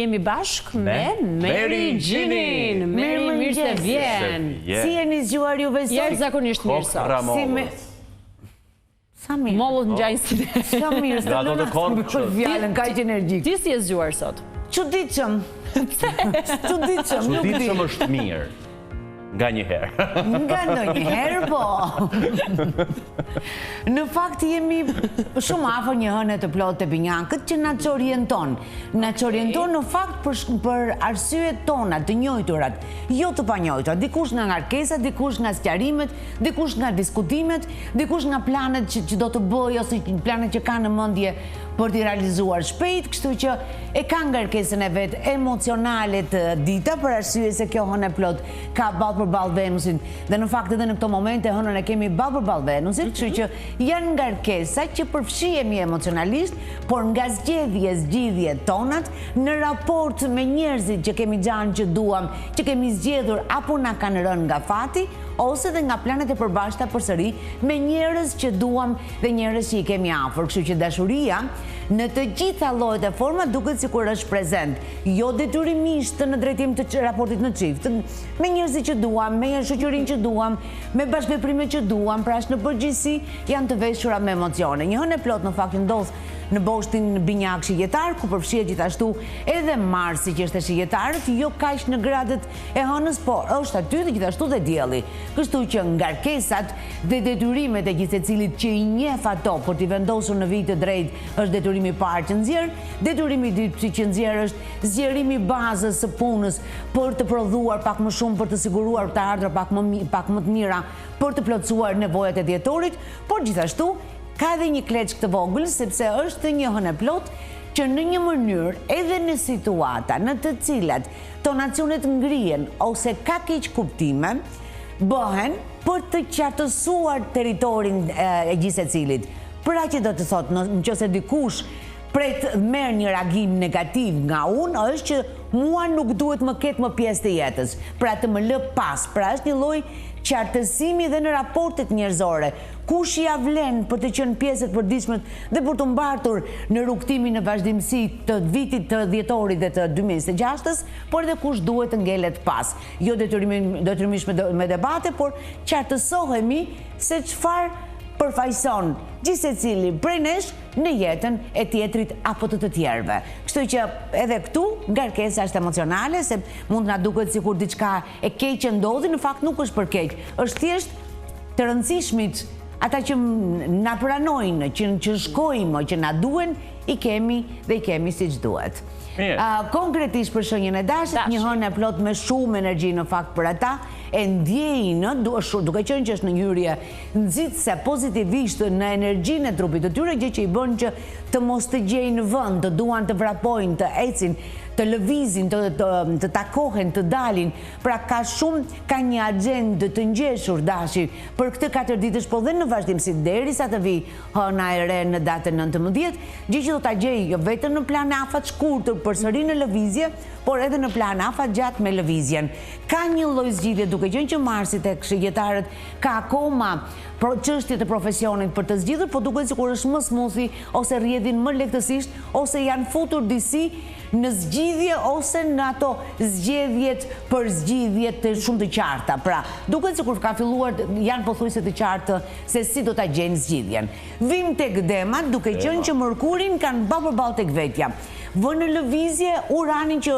jemi bashk me Meri Gjinin. Meri, mirë se vjen. Si jeni zgjuar juve sot? Jashtëzakonisht mirë sot. Sa mirë. Mollët ngjajnë si ne. Sa mirë, s'të lëna të fjalën kaq energjik. Ti si je zgjuar sot? Çuditshëm. Çuditshëm. Çuditshëm është mirë. Nga një herë. Nga ndonjëherë, po. Në fakt jemi shumë afër një hëne të plotë të binjakët që na çorienton. Na çorienton në fakt për arsyet tona të njëjturat, jo të panjojtura. Dikush nga ngarkesa, dikush nga sqarimet, dikush nga diskutimet, dikush nga planet që do të bëjë ose planet që ka në mendje për t'i realizuar shpejt, kështu që e ka ngarkesën e vet emocionale të dita për arsye se kjo hënë plot ka ballë për ballë Venusin dhe në fakt edhe në këto momente hënën e kemi ballë për ballë Venusit, kështu që janë ngarkesa që përfshihemi emocionalisht, por nga zgjidhjet tonat në raport me njerëzit që kemi gjanë që duam, që kemi zgjedhur apo na kanë rënë nga fati, ose dhe nga planet e përbashkëta përsëri me njerëz që duam dhe njerëz që i kemi afër. Kështu që dashuria në të gjitha llojet e forma duket sikur është prezent, jo detyrimisht në drejtim të raportit në çift, me njerëzit që duam, me shoqërinë që duam, me bashkëveprimet që duam, pra në përgjithësi janë të veshura me emocione. Një hënë plot në fakt ndodh në boshtin binjak shigjetar, ku përfshihet gjithashtu edhe Marsi që është shigjetarët, jo kaq në gradet e hënës, por është aty dhe gjithashtu dhe dielli. Kështu që ngarkesat dhe detyrimet e gjithsecilit që i njeh ato për t'i vendosur në vit të drejtë është detyrimi i parë që nxjerr, detyrimi i dytë që nxjerr është zgjerimi i bazës së punës për të prodhuar pak më shumë, për të siguruar të ardhra pak më të mira, për të plotësuar nevojat e dhjetorit, por gjithashtu ka edhe një kleçk të vogël, sepse është një hënë plot që në një mënyrë edhe në situata në të cilat tonacionet ngrihen ose ka keq kuptime, bëhen për të qartësuar territorin e gjithsecilit. Pra që do të thotë, nëse dikush pret merr një reagim negativ nga unë, është që mua nuk duhet më ketë më pjesë të jetës, pra të më lë pas, pra është një lloj qartësimi dhe në raportet njerëzore. Kush ja vlen për të qenë pjesë të përditshme dhe për të mbartur në rrugtimin në vazhdimsi të vitit të dhjetorit dhe të 2026-s, por edhe kush duhet të ngelet pas. Jo detyrimisht me debate, por qartësohemi se çfarë përfaqëson gjithsecili prej nesh në jetën e tjetrit apo të tjerëve. Kështu që edhe këtu ngarkesa është emocionale, se mund na duket sikur diçka e keqe ndodhi, në fakt nuk është për keq, është thjesht të rëndësishmit ata që na pranojnë, që shkojmë, që na duhen, i kemi dhe i kemi siç duhet. Konkretisht për shenjën e dashit, një hënë plot me shumë energji në fakt për ata, e ndjejnë, duke qenë që është në hyrje nxitse pozitivisht në energjinë e trupit të tyre, gjë që i bën që të mos të gjejnë në vend, të duan të vrapojnë, të ecin, të lëvizin, të takohen, të dalin. Pra ka një agjendë të ngjeshur dashi për këtë 4 ditësh, po dhe në vazhdimsi derisa të vi hëna e re në datën 19, gjë që do ta gjej jo vetëm në plan afat shkurtër përsëri në lëvizje, por edhe në plan afat gjatë me lëvizjen. Ka një lloj zgjidhje duke qenë që Marsi tek shigjetarët ka akoma çështje të profesionit për të zgjidhur, po duket sikur është më smuthi ose rrjedhin më lehtësisht ose janë futur disi në zgjidhje ose në ato zgjedhjet për zgjidhjet të shumë të qarta. Pra, duket sikur ka filluar, janë pothuajse të qartë se si do ta gjejnë zgjidhjen. Vim tek demat, duke qenë që Mërkurin kanë përballë tek vetja. Vënë në lëvizje Uranin që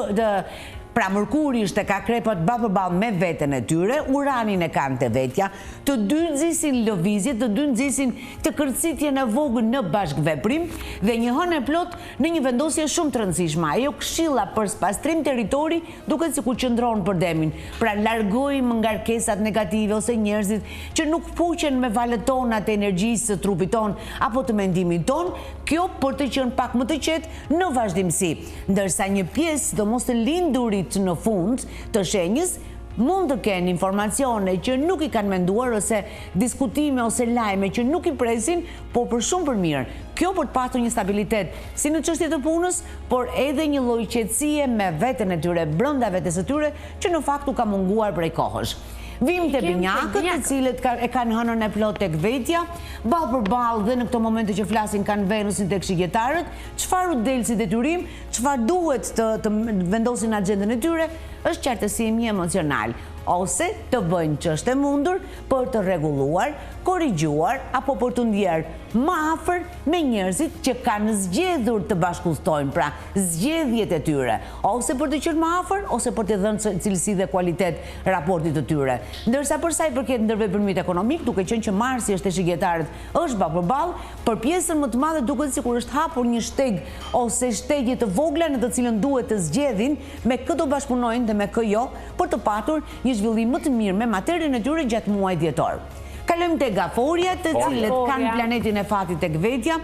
pra Mërkuri ishte ka krepat përballë me veten e tyre, Uranin e kanë te vetja, të dy nxisin lëvizje, të dy nxisin të kërcitjen e vogël në bashkëveprim dhe një hënë plot në një vendosje shumë të rëndësishme. Ajo këshilla për pastrim territori duket sikur qëndron për demin. Pra largojmë ngarkesat negative ose njerëzit që nuk puqen me valët tona të energjisë së trupit ton apo të mendimit ton, kjo për të qenë pak më të qetë në vazhdimsi. Ndërsa një pjesë, sidomos të lindurit në fund të shenjës, mund të kenë informacione që nuk i kanë menduar ose diskutime ose lajme që nuk i presin, por për shumë për mirë. Kjo për të pasur një stabilitet si në çështje të punës, por edhe një lloj qetësie me veten e tyre, brenda vetes së tyre, që në fakt u ka munguar prej kohësh. Vim të binjakët, të cilët e kanë hënën e plot tek vetja, ball për ball dhe në këto momente që flasin kanë Venusin tek shigjetarët, çfarë u del si detyrim, çfarë duhet të vendosin agjendën e tyre, është qartësimi emocional, ose të bëjnë ç'është e mundur për të rregulluar, korrigjuar apo për të ndjerë më afër me njerëzit që kanë zgjedhur të bashkëpunojnë, pra zgjedhjet e tyre, ose për të qenë më afër, ose për të dhënë cilësi dhe kualitet raportit të tyre. Ndërsa për sa i përket ndërveprimit ekonomik, duke qenë që Marsi është e shigjetarët, është ball për ball, për pjesën më të madhe duket sikur është hapur një shteg ose shtegje të vogla në të cilën duhet të zgjedhin me kë do bashkëpunojnë dhe me kë jo, për të patur një zhvillim më të mirë me materien e tyre gjatë muajit dhjetor. Kalojmë te gaforja, të cilët kanë planetin e fatit tek vetja.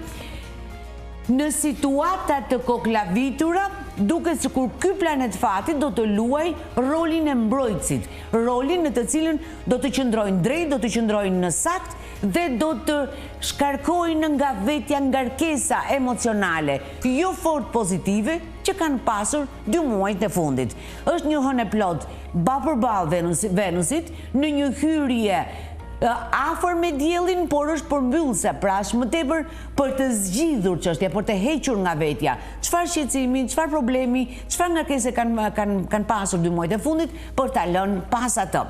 Në situata të koklavitura, duket sikur ky planet fati do të luaj rolin e mbrojtësit, rolin në të cilën do të qëndrojnë drejt, do të qëndrojnë në sakt dhe do të shkarkojnë nga vetja ngarkesa emocionale, jo fort pozitive, që kanë pasur 2 muajt e fundit. Është një hënë e plot ball për ball Venusit në një hyrje afër me diellin, por është përmbyllse, pra është më tepër për të zgjidhur çështje, për të hequr nga vetja. Çfarë shqetësimi, çfarë problemi, çfarë ngarkese kanë pasur 2 muajt e fundit për ta lënë pas atë.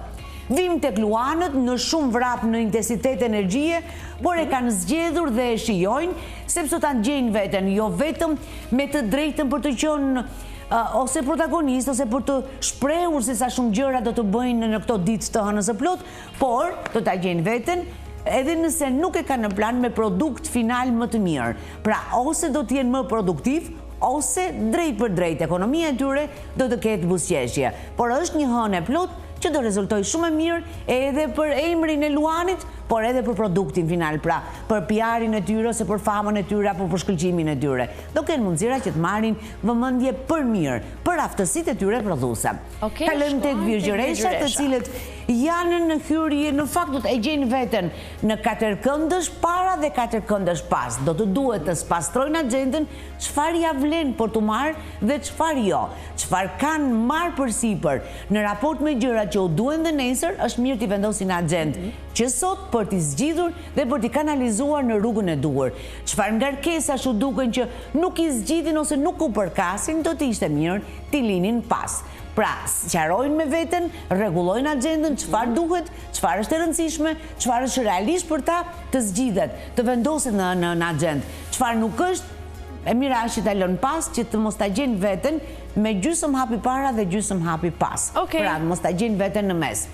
Vim tek luanët në shumë vrap në intensitet energjie, por e kanë zgjedhur dhe e shijojnë, sepse ta gjejnë veten jo vetëm me të drejtën për të qenë ose protagonist, ose për të shprehur se sa shumë gjëra do të bëjnë në këto ditë të hënës së plot, por do ta gjejnë veten edhe nëse nuk e kanë në plan me produkt final më të mirë. Pra, ose do të jenë më produktiv, ose drejt për drejt ekonomia e tyre do të ketë buzëqeshje. Por është një hënë e plot që do rezultoj shumë e mirë edhe për emrin e luanit, por edhe për produktin final, pra për PR-in e tyre, ose për famën e tyre, apo për shkëlqimin e tyre. Do kenë mundësira që të marrin vëmendje për mirë, për aftësitë e tyre prodhuese. Kalojmë tek virgjëreshat, të cilët janë në hyrje, në fakt do të gjejnë veten në 4 këndësh para dhe 4 këndësh pas. Do të duhet të spastrojnë agjendën, çfarë ja vlen për të marrë dhe çfarë jo. Çfarë kanë marrë përsipër në raport me gjërat që u duhen dhe nesër, është mirë t'i vendosin në agjendë që sot për t'i zgjidhur dhe për t'i kanalizuar në rrugën e duhur. Çfarë ngarkesa shu duken që nuk i zgjidhin ose nuk u përkasin, do t'i ishte mirë t'i linin pas. Pra, qarojnë me veten, rregullojnë agjendën, çfarë duhet, çfarë është e rëndësishme, çfarë është realisht për ta të zgjidhet, të vendoset në agjendë. Çfarë nuk është, e mira është që ta lënë pas, që të mos ta gjejnë veten me gjysmë hapi para dhe gjysmë hapi pas. Pra, mos ta gjejnë veten në mes.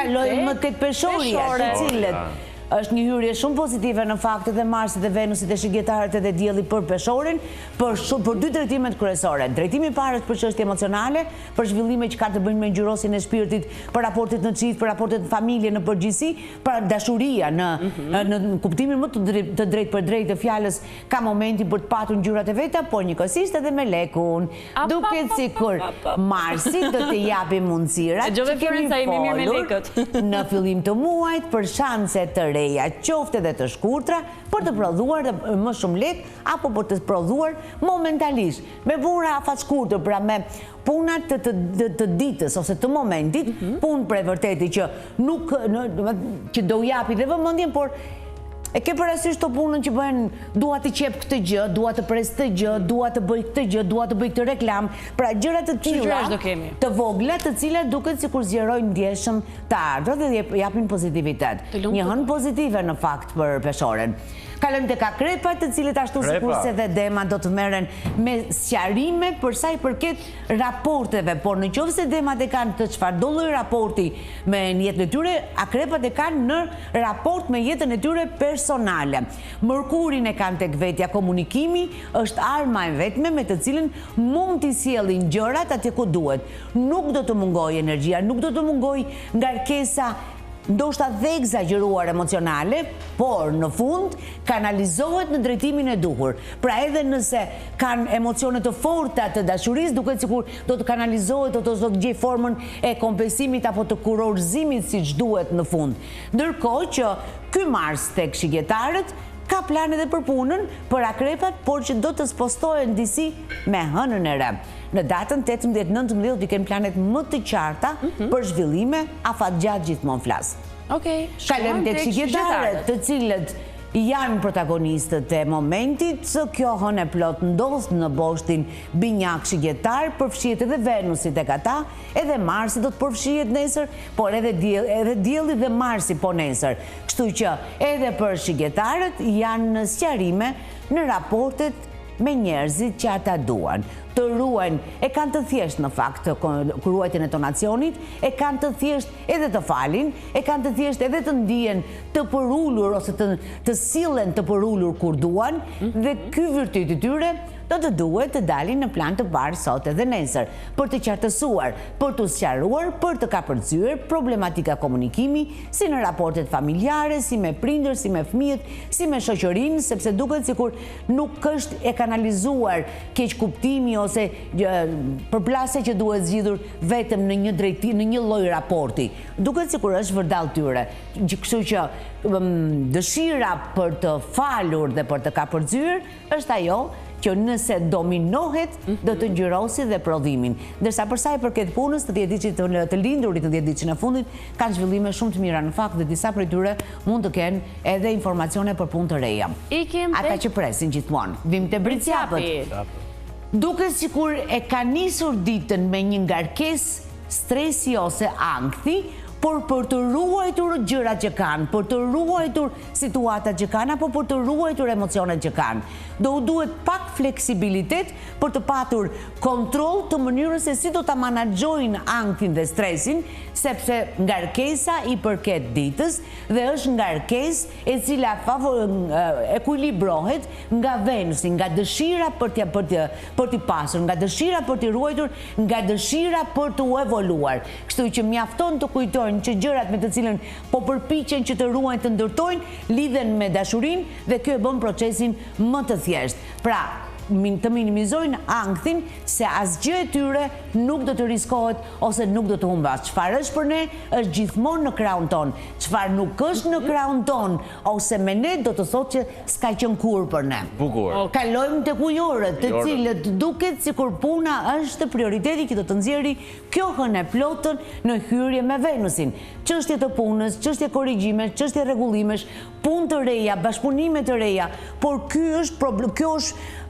Kalojmë tek peshorja, të cilët është një hyrje shumë pozitive në fakt edhe Marsit dhe Venusit e shigjetarët edhe dielli për peshorin, për 2 drejtimet kryesore. Drejtimi i parë është për çështje emocionale, për zhvillime që ka të bëjnë me ngjyrosin e shpirtit, për raportet në çift, për raportet në familje në përgjithësi, për dashuria në kuptimin më të drejtë për drejtë të fjalës, ka momenti për të patur ngjyrat e veta, por njëkohësisht edhe me lekun. Duket sikur Marsi do të japi mundësira që kemi në fillim të muajit për shanse të reja, qofte dhe të shkurtra, për të prodhuar më shumë lek, apo për të prodhuar momentalisht, me puna afat shkurtër, pra me punat të ditës ose të momentit, punë për e vërteti që do japi dhe vëmendjen, por e ke parasysh të punën që bëhen, dua të qep këtë gjë, dua të pres këtë gjë, dua të bëj këtë gjë, dua të bëj këtë reklam, pra gjëra të tilla, të vogla, të cilat duket sikur zgjerojnë ndjeshëm të ardhur dhe japin pozitivitet. Një hënë pozitive në fakt për peshoren. Kalojmë tek akrepat, të cilët ashtu sikurse dhe Dema do të merren me sqarime për sa i përket raporteve, por nëse Demat e kanë të çfarë do lloj raporti me jetën e tyre, akrepat e kanë në raport me jetën e tyre personale. Mërkurin e kanë tek vetja, komunikimi është arma e vetme me të cilën mund t'i sjellin gjërat atje ku duhet. Nuk do të mungojë energjia, nuk do të mungojë ngarkesa ndoshta dhe egzageruar emocionale, por në fund kanalizohet në drejtimin e duhur. Pra edhe nëse kanë emocione të forta të dashurisë, duket sikur do të kanalizohet ose do të gjej formën e kompensimit apo të kurorëzimit siç duhet në fund. Ndërkohë që ky Mars tek shigjetarët ka ka plan edhe për punën, për akrepat, por që do të spostohen disi me hënën e re. Në datën 18-19 i kenë planet më të qarta për zhvillime, afatgjatë gjithmonë flas. Okej, Kalojmë tek shigjetarët, të cilët janë protagonistët e momentit, kjo hënë e plot ndodh në boshtin binjak shigjetar, përfshihet edhe Venusi tek ata, edhe Marsi do të përfshihet nesër, por edhe dielli dhe Marsi po nesër. Kështu që edhe për shigjetarët janë në sqarime në raportet me njerëzit që ata duan. Të ruajnë, e kanë të thjesht në fakt të ruajtjen e tonacionit, e kanë të thjesht edhe të falin, e kanë të thjesht edhe të ndihen të përullur ose të sillen të përullur kur duan, dhe ky virtyt i tyre do të duhet të dalin në plan të parë sot edhe nesër, për të qartësuar, për të sqaruar, për të kapërcyer problematika komunikimi, si në raportet familjare, si me prindër, si me fëmijët, si me shoqërinë, sepse duket sikur nuk është e kanalizuar keq kuptimi ose përplasje që duhet zgjidhur vetëm në një drejtim, në një lloj raporti. Duket sikur është vërdall tyre. Kështu që dëshira për të falur dhe për të kapërcyer është ajo që nëse dominohet do të ngjyrosi dhe prodhimin. Ndërsa për sa i përket punës, të 10 ditë të lindurit në 10 ditë në fundit kanë zhvillime shumë të mira në fakt dhe disa prej tyre mund të kenë edhe informacione për punë të reja. Ata që presin gjithmonë. Vim te britsjapët. Duket sikur e ka nisur ditën me një ngarkesë stresi ose ankthi, por për të ruajtur gjërat që kanë, për të ruajtur situatat që kanë, apo për të ruajtur emocionet që kanë. Do u duhet pak fleksibilitet për të patur kontroll të mënyrës se si do ta menaxhojnë ankthin dhe stresin, sepse ngarkesa i përket ditës dhe është ngarkesë e cila ekuilibrohet nga Venusi, nga dëshira për t'i pasur, nga dëshira për t'i ruajtur, nga dëshira për të evoluar. Kështu që mjafton të kujtojnë që gjërat me të cilën po përpiqen që të ruajnë, të ndërtojnë, lidhen me dashurinë dhe kjo e bën procesin më të thjeshtë. Pra, të minimizojnë ankthin se asgjë e tyre nuk do të riskohet ose nuk do të humbas. Çfarë është për ne është gjithmonë në krahun ton. Çfarë nuk është në krahun ton ose me ne do të thotë që s'ka qenë kurrë për ne. Bukur. Kalojmë tek ujorët, të cilët duket sikur puna është prioriteti që do të nxjerrë kjo hënë e plotën në hyrje me Venusin. Çështje të punës, çështje korrigjimesh, çështje rregullimesh, punë të reja, bashkëpunime të reja, por kjo është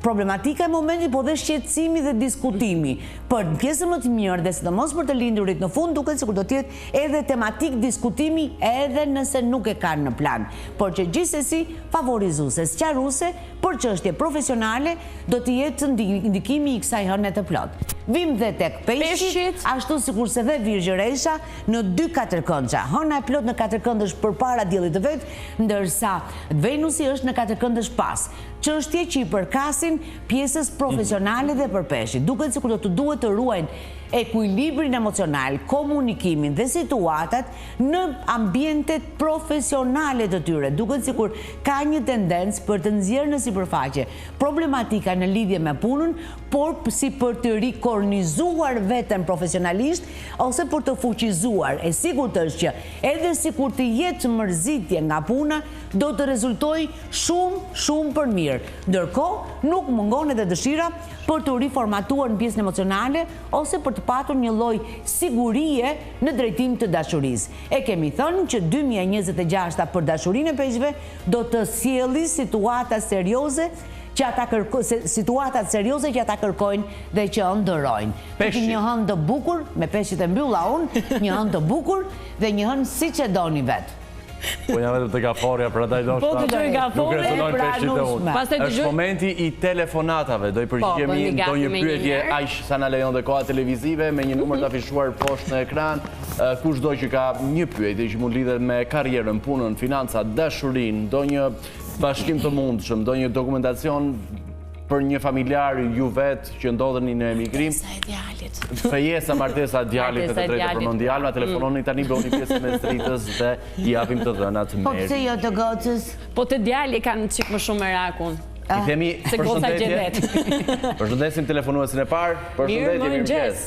problematika e momentit, po dhe shqetësimi dhe diskutimi. Për pjesën më të mirë dhe sidomos për të lindurit në fund, duket sikur do të jetë edhe tematik diskutimi edhe nëse nuk e kanë në plan. Por që gjithsesi favorizuese, sqaruese për çështje profesionale do të jetë ndikimi i kësaj hëne të plot. Vim dhe tek peshqit, ashtu sikurse dhe Virgjëresha në 2 katërkëndça. Hëna e plot në katërkëndësh përpara diellit të vet, ndërsa Venusi është në katërkëndësh pas. Çështje që i përkasin pjesës profesionale dhe për peshqit. Duket sikur do të duhet të ruajnë ekuilibrin emocional, komunikimin dhe situatat në ambientet profesionale të tyre. Duket sikur ka një tendencë për të nxjerrë në sipërfaqe problematika në lidhje me punën, por si për të rikornizuar veten profesionalisht ose për të fuqizuar. E sigurt është që edhe sikur të jetë mërzitje nga puna, do të rezultojë shumë për mirë. Ndërkohë, nuk mungon edhe dëshira për të riformatuar në pjesën emocionale ose për të patur një lloj sigurie në drejtim të dashurisë. E kemi thënë që 2026 për dashurinë e peshqve do të sjellë situatat serioze që ata kërkojnë dhe që ëndërrojnë. Një hënë të bukur, me peshqit e mbylla unë, një hënë të bukur dhe një hënë siç e doni vetë. Po jam vetëm te gaforja, për ataj do nuk rezonojnë peshqit e unë. Është momenti i telefonatave, do i përgjigjemi ndonjë pyetje aq sa na lejon dhe koha televizive me një numër të afishuar poshtë në ekran. Kushdo që ka një pyetje që mund lidhet me karrierën, punën, financat, dashurinë, ndonjë bashkim të mundshëm, ndonjë dokumentacion për një familjar ju vetë që ndodheni në emigrim. Fejesa, martesa, djalit të drejtë për mondial, ma telefononi tani bëni pjesë me stritës dhe i japim të dhënat merë. Po pëse jo të gocës? Po të djali kanë qik më shumë merakun. I themi përshëndetje. Përshëndesim telefonuesin e parë. Përshëndetje, mirë mëngjes.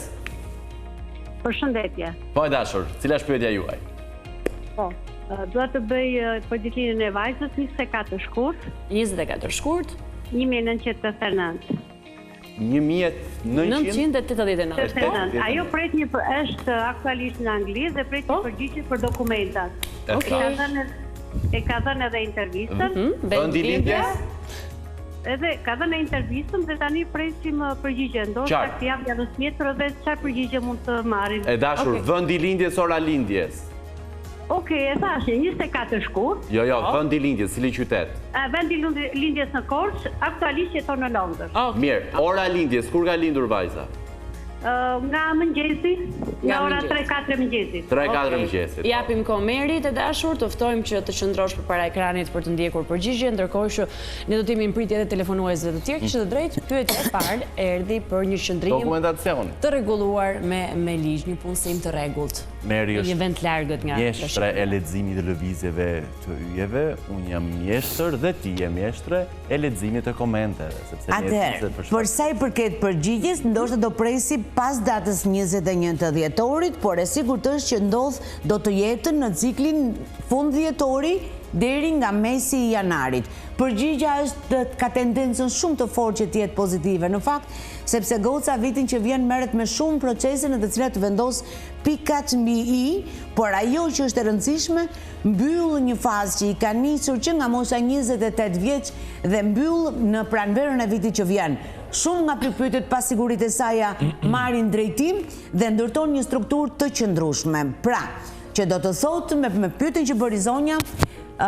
Përshëndetje. Po e dashur, cila është pyetja juaj? Po, Dua të bëj për ditëlindjen e vajzës 24 shkurt. 24 shkurt. 1989. 1989. Ajo pret është aktualisht në anglisht dhe pret një përgjigje për dokumentat. E ka dhënë edhe intervistën. Vendi lindjes? Edhe ka dhënë intervistën dhe tani presim përgjigje. Ndoshta të jap javës tjetër dhe çfarë përgjigje mund të marrim. E dashur, vendi lindjes, ora lindjes. Okej, e thashë 24 shkurt. Jo, vendi lindjes, cili qytet? Vendi lindjes në Korçë, aktualisht jeton në Londër. Mirë, ora lindjes, kur ka lindur vajza? Nga mëngjesi, nga ora 3-4 mëngjesit. 3-4 mëngjesit. Japim kohë Merit e dashur, të ftojmë që të qëndrosh përpara ekranit për të ndjekur përgjigjen, ndërkohë që ne do të jemi në pritje edhe telefonuesve të tjerë, kishte drejt. Pyetja e parë erdhi për një qëndrim dokumentacion të rregulluar me ligj, një punësim të rregullt. Meri është një vend largët nga mjeshtre e leximit të lëvizjeve të yjeve, unë jam mjeshtër dhe ti je mjeshtre e leximit të komenteve. Atëherë, për sa i përket përgjigjes, ndoshta do presi pas datës 21 të dhjetorit, por e sigurt është që do të jetë në ciklin fund dhjetori deri nga mesi i janarit. Përgjigja ka tendencën shumë të fortë që të jetë pozitive, në fakt, sepse goca vitin që vjen merret me shumë procese në të cilat vendos pikat mbi i, por ajo që është e rëndësishme, mbyll një fazë që i ka nisur që nga mosa 28 vjeç dhe mbyll në pranverën e vitit që vjen. Shumë nga pyetjet pas sigurisë e saj marrin drejtim dhe ndërton një strukturë të qëndrueshme. Pra, që do të thotë me pyetjen që bëri zonja,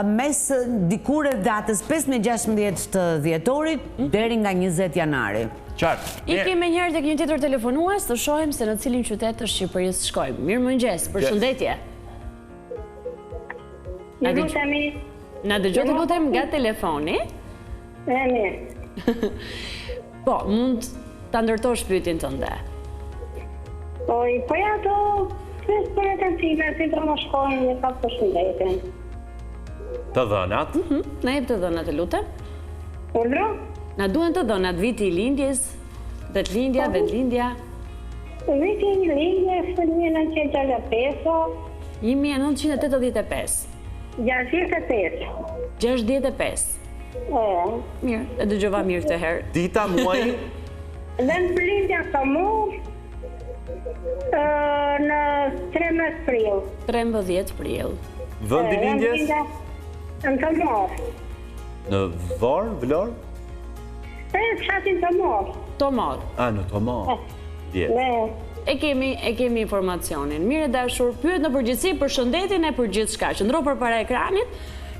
mes dikure datës 15-16 të dhjetorit deri nga 20 janari. Qartë. Ikim me njëherë tek një tjetër telefonues, të shohim se në cilin qytet të Shqipërisë shkojmë. Mirëmëngjes, përshëndetje. Na dëgjoj të lutem nga telefoni? Mirë. Po, mund ta ndërtosh pyetjen tënde. Po ja do për atencime, si do më shkojnë një kap përshëndetjen. Të dhënat? Na jep të dhënat, e lutem. Urdhro? Na duhen të dhënat, viti i lindjes, vetlindja. Viti i lindjes 1965. 1985. 65. Mirë, e dëgjova mirë të herë. Dita, muaj? Dhe në prindja ka mu në 13 prill. 13 prill. Vendi lindjes? Në Tomor. Në Vor, Vlor? Fshatin Tomor. Tomor. Në Tomor. E kemi informacionin. Mirë dashur, pyet në përgjithësi për shëndetin e për gjithçka. Qëndro përpara ekranit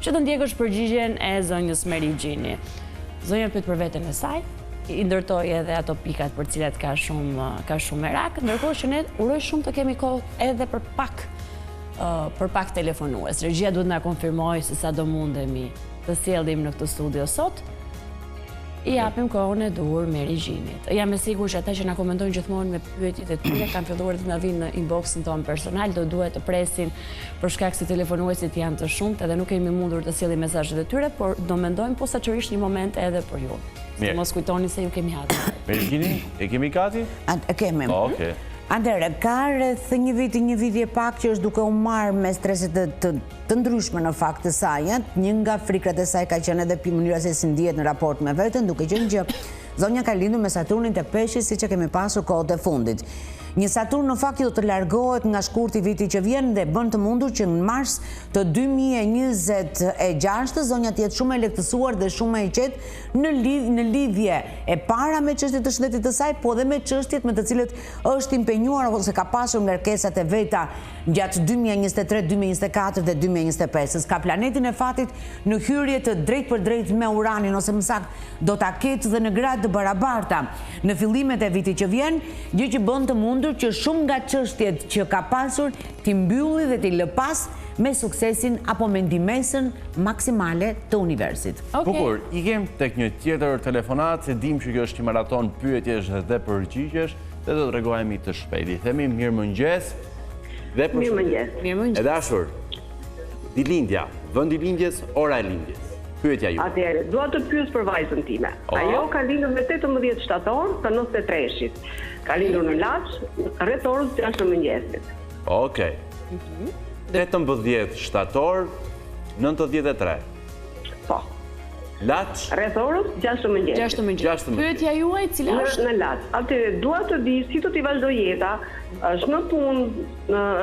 që të ndjekësh përgjigjen e zonjës Meri Gjini. Zonja pyet për veten e saj, i ndërtoi edhe ato pikat për cilat ka shumë merak, ndërkohë që ne uroj shumë të kemi kohë edhe për pak telefonues. Regjia duhet na konfirmojë se sa do mundemi të sjellim në këtë studio sot. I japim kohën e duhur Meri Gjinit. Jam e sigurt që ata që na komentojnë gjithmonë me pyetjet e tyre kanë filluar të na vinë në inboxin tonë personal, do duhet të presin për shkak se telefonuesit janë të shumtë dhe nuk kemi mundur të sjellim mesazhet e tyre, por do mendojmë posaçërisht një moment edhe për ju. Mos kujtoni se ju kemi hatur. Meri Gjini, e kemi gati? E kemi. Okej. Andere, ka rreth një vit e pak që është duke u marrë me streset të ndryshme në fakt të saj. Një nga frikrat e saj ka qenë edhe mënyra se si ndihet në raport me veten, duke qenë që zonja ka lindur me Saturnin të Peshqit, siç e kemi pasur kohët e fundit. Një Saturn në fakt do të largohet nga shkurti viti që vjen dhe bën të mundur që në mars të 2026 zonja të jetë shumë e lehtësuar dhe shumë e qetë në lidhje e para me çështjet të shëndetit të saj, po dhe me çështjet me të cilët është impenjuar ose ka pasur ngarkesat e veta gjatë 2023, 2024 dhe 2025. Ka planetin e fatit në hyrje të drejt për drejt me Uranin, ose më saktë do ta ketë dhe në gradë të barabarta në fillimet e vitit që vjen, gjë që bën të mundur që shumë nga çështjet që ka pasur t'i mbylli dhe t'i lë pas me suksesin apo me ndihmesën maksimale të universit. Bukur, i kem tek një tjetër telefonat, se dim që kjo është një maraton pyetjesh dhe përgjigjesh dhe do të rregohemi të shpejti. Themi mirëmëngjes dhe mirëmëngjes. E dashur, dilindja, vendi lindjes, ora e lindjes. Pyetja ju. Atëherë, dua të pyes për vajzën time. Ajo ka lindur me 18 shtator të 93-shit. Ka lindur në Laç, rreth orës 6 të mëngjesit. Okej. 18 shtator, 93. Po. Laç? Rreth orës 6 të mëngjesit. Pyetja juaj cila është? Në Laç. Atë dua të di si do t'i vazhdoj jeta. Është në punë,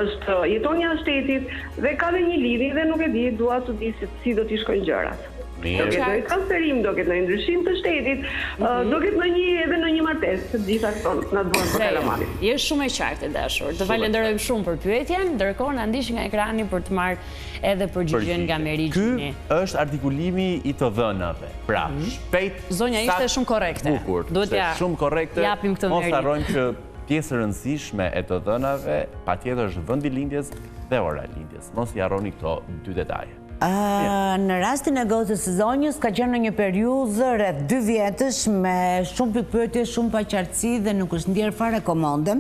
është jeton jashtë shtetit dhe ka dhe një lidhje dhe nuk e di, dua të di si do t'i shkojnë gjërat. Do ketë në transferim, do ketë në ndryshim të shtetit, do ketë edhe në një martesë, të gjitha këto në duan për kalamarit. Je shumë e qartë, dashur. Të falenderojmë shumë për pyetjen, ndërkohë na ndiq nga ekrani për të marrë edhe përgjigjen nga Meri Gjini. Ky është artikulimi i të dhënave. Pra, shpejt. Zonja ishte shumë korekte. Duhet ja shumë korekte. Japim këtë Meri. Mos harrojmë që pjesë e rëndësishme e të dhënave patjetër është vendi lindjes dhe ora e lindjes. Mos i harroni këto dy detaje. Në rastin e gocës së Zonjës ka qenë në një periudhë rreth 2 vjetësh me shumë pikpyetje, shumë paqartësi dhe nuk është ndjerë fare komonde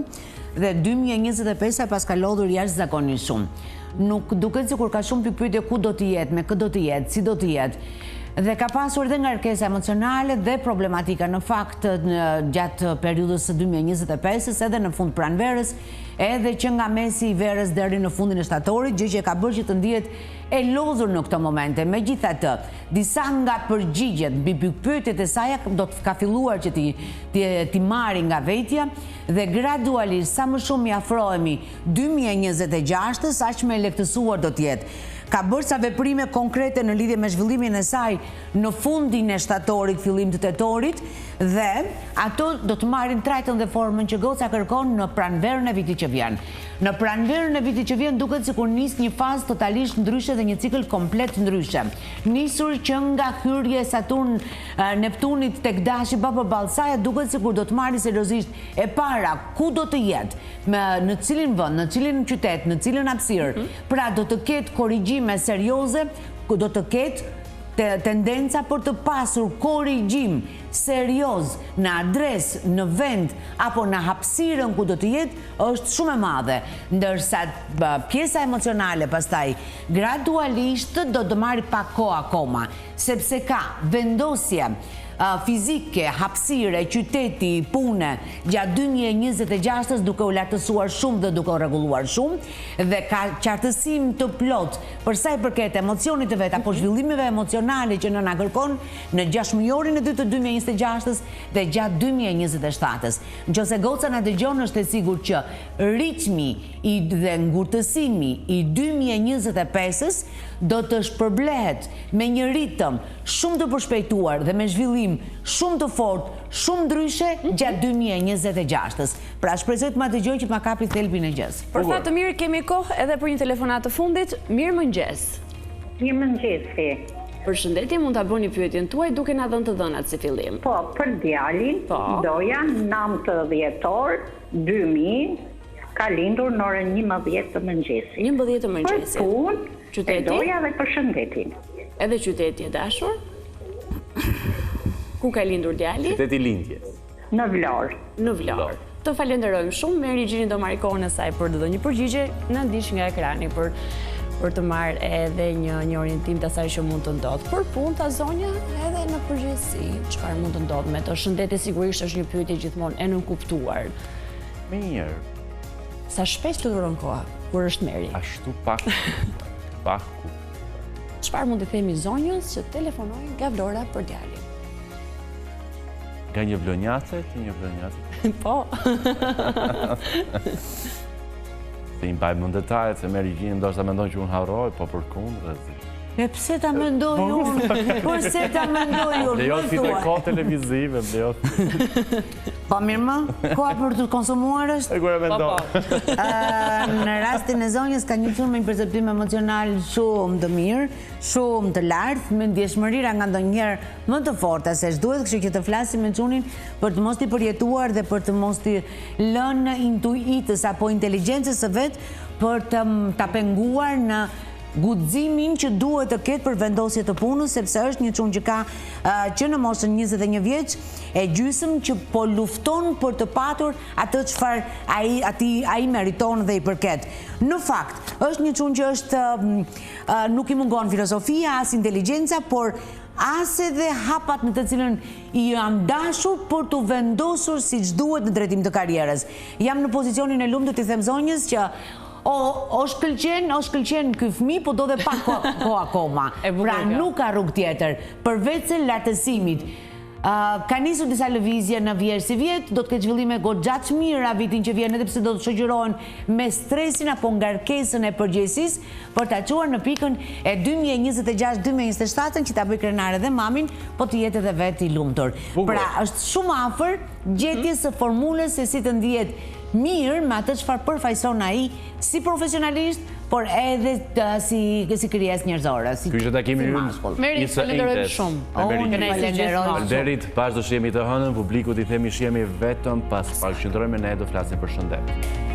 dhe 2025 pas ka lodhur jashtëzakonisht shumë. Nuk duket sikur ka shumë pikpyetje ku do të jetë, me kë do të jetë, si do të jetë. Dhe ka pasur dhe ngarkesa emocionale dhe problematika në fakt gjatë periudhës së 2025-s edhe në fund pranverës, edhe që nga mesi i verës deri në fundin e shtatorit, gjë që ka bërë që të ndihet e lodhur në këto momente. Megjithatë, disa nga përgjigjet mbi pikpyetjet e saj do të ka filluar që ti marri nga vetja dhe gradualisht sa më shumë i afrohemi 2026-s, aq më e lehtësuar do të jetë. Ka bërë sa veprime konkrete në lidhje me zhvillimin e saj në fundin e shtatorit, fillim të tetorit, dhe ato do të marrin trajtën dhe formën që goca kërkon në pranverën e vitit që vjen. Në pranverën e vitit që vjen duket sikur nis një fazë totalisht ndryshe dhe një cikël komplet ndryshe. Nisur që nga hyrje Saturn Neptunit tek dashi përballë saj, duket sikur do të marrë seriozisht e para ku do të jetë, në cilin vend, në cilin qytet, në cilin hapësirë. Pra do të ketë korrigjime serioze, do të ketë tendenca për të pasur korrigjim serioz në adres, në vend apo në hapësirën ku do të jetë është shumë e madhe, ndërsa pjesa emocionale pastaj gradualisht do të marrë pak kohë akoma, sepse ka vendosje fizike, hapësire, qyteti, pune, gjatë 2026-s duke u lartësuar shumë dhe duke u rregulluar shumë dhe ka qartësim të plot për sa i përket emocionit të vet apo zhvillimeve emocionale që nëna kërkon në 6 mujorin e 2 të 2026-s dhe gjatë 2027-s. Nëse goca na dëgjon, është e sigurt që ritmi dhe ngurtësimi i 2025-s do të shpërblehet me një ritëm shumë të përshpejtuar dhe me zhvillim shumë të fortë, shumë ndryshe gjatë 2026-s. Pra shpresoj të ma dëgjoj që ma kapi thelbin e gjës. Për fat të mirë kemi kohë edhe për një telefonat të fundit. Mirëmëngjes. Mirëmëngjesi. Përshëndetje, mund ta bëni pyetjen tuaj duke na dhënë të dhënat si fillim. Po, për djalin, doja 19 2000, ka lindur në orën 11 të mëngjesit. 11 të mëngjesit. Për punë, e doja dhe për shëndetin. Edhe qyteti e dashur? Ku ka lindur djali? Qyteti lindjes. Në Vlorë. Në Vlorë. Të falenderojmë shumë, Meri Gjini do marrë kohën e saj për të dhënë një përgjigje, në ndiq nga ekrani për të marrë edhe një orientim të asaj që mund të ndodhë. Për punë ta zonja edhe në përgjithësi, çfarë mund të ndodhë me to? Shëndeti sigurisht është një pyetje gjithmonë e nënkuptuar. Mirë. Sa shpejt fluturon koha kur është Meri? Ashtu pak. Pak. Çfarë mund të themi zonjës që telefonojnë nga Vlora për djalin? Nga një vlonjase që një vlonjase? Po. Se i mbaj mund detajet, se Meri Gjini ndoshta mendon që unë harroj, po për kundër. E pse ta mendoj unë? Përse ta mendoj unë? Lejo si të kohë televizive, lejo. Po mirë më, koha për të konsumuar është? E kërë mendoj. Në rastin e zonjës ka një shumë një perceptim emocional shumë të mirë, shumë të lartë, me ndjeshmërira nga ndonjëherë më të forta se ç'duhet, kështu që të flasim me çunin për të mos i përjetuar dhe për të mos i lënë intuitës apo inteligjencës së vet për të ta penguar në guximin që duhet të ketë për vendosje të punës, sepse është një çun që ka që në moshën 21 vjeç e gjysmë që po lufton për të patur atë çfarë ai meriton dhe i përket. Në fakt, është një çun që është nuk i mungon filozofia, as inteligjenca, por as edhe hapat në të cilën i jam dashur për të vendosur siç duhet në drejtim të karrierës. Jam në pozicionin e lumtur të them zonjës që o shkëlqen ky fëmijë, po do dhe pak ko akoma. Pra nuk ka rrugë tjetër, përveç se lartësimit. Ka nisur disa lëvizje në vjerë si vjetë, do të ketë zhvillime goxha të mira vitin që vjen, edhe pse do të shoqërohen me stresin apo ngarkesën e përgjegjësisë për ta çuar në pikën e 2026-2027 që ta bëj krenare dhe mamin, po të jetë edhe vetë i lumtur. Pra është shumë afër gjetjes së formulës se si të ndihet mirë me atë çfarë përfaqëson ai si profesionalist, por edhe si krijesë njerëzore. Ky është takimi ynë. Merit, falenderoj shumë. Faleminderit, pas do shihemi të hënën, publikut i themi shihemi vetëm pas pak qëndrojmë ne do flasim për shëndet.